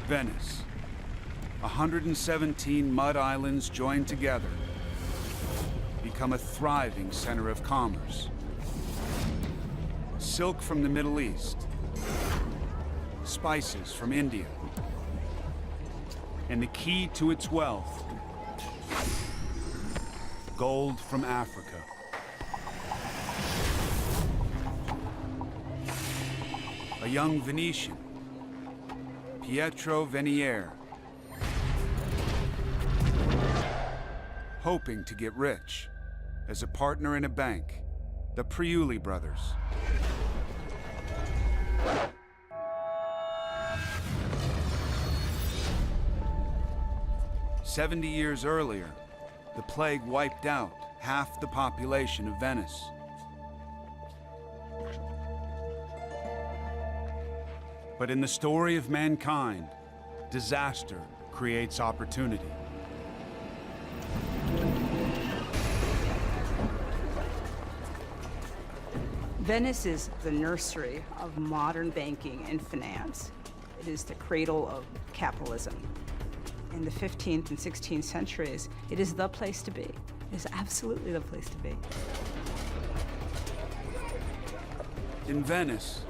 Venice. 117 mud islands joined together become a thriving center of commerce. Silk from the Middle East, spices from India, and the key to its wealth, gold from Africa. A young Venetian, Pietro Venier, hoping to get rich as a partner in a bank, the Priuli brothers. "70 years earlier, the plague wiped out half the population of Venice. But in the story of mankind, disaster creates opportunity. Venice is the nursery of modern banking and finance. It is the cradle of capitalism. In the 15th and 16th centuries, it is the place to be. It is absolutely the place to be. In Venice,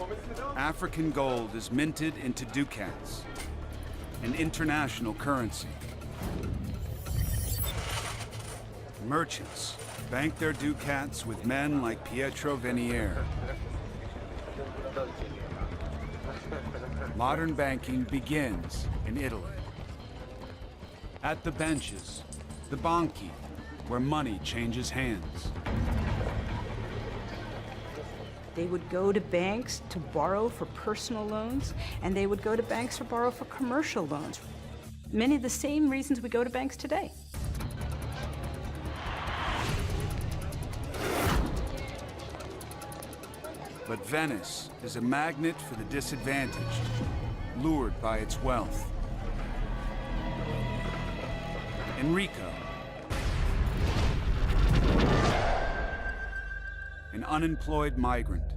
African gold is minted into ducats, an international currency. Merchants bank their ducats with men like Pietro Venier. Modern banking begins in Italy. At the benches, the banchi, where money changes hands. They would go to banks to borrow for personal loans, and they would go to banks to borrow for commercial loans. Many of the same reasons we go to banks today. But Venice is a magnet for the disadvantaged, lured by its wealth. Enrico, an unemployed migrant,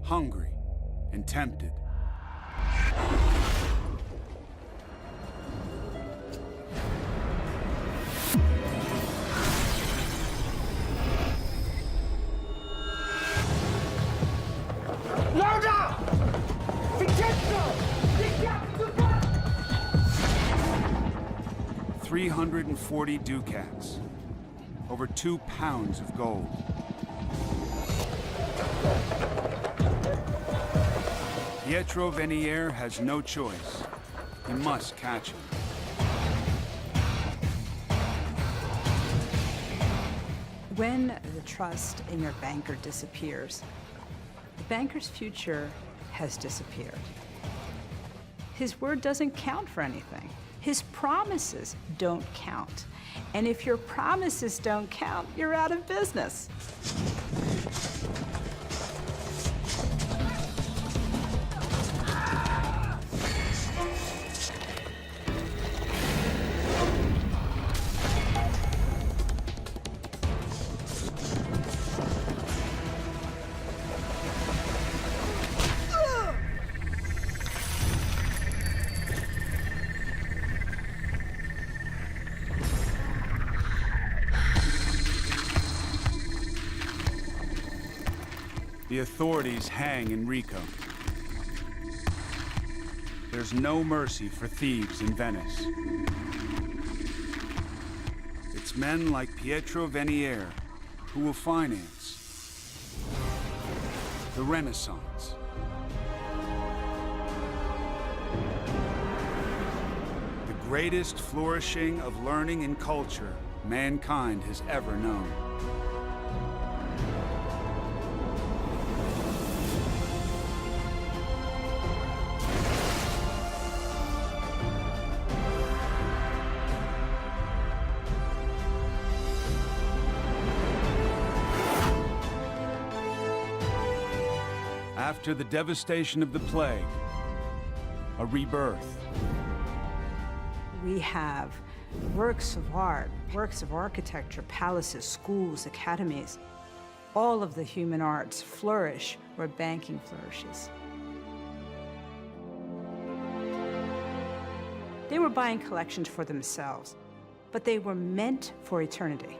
hungry and tempted. Louder! 340 ducats, over 2 pounds of gold. Pietro Venier has no choice. He must catch him. When the trust in your banker disappears, the banker's future has disappeared. His word doesn't count for anything. His promises don't count. And if your promises don't count, you're out of business. The authorities hang Enrico. There's no mercy for thieves in Venice. It's men like Pietro Venier who will finance the Renaissance. The greatest flourishing of learning and culture mankind has ever known. After the devastation of the plague, a rebirth. We have works of art, works of architecture, palaces, schools, academies. All of the human arts flourish where banking flourishes. They were buying collections for themselves, but they were meant for eternity.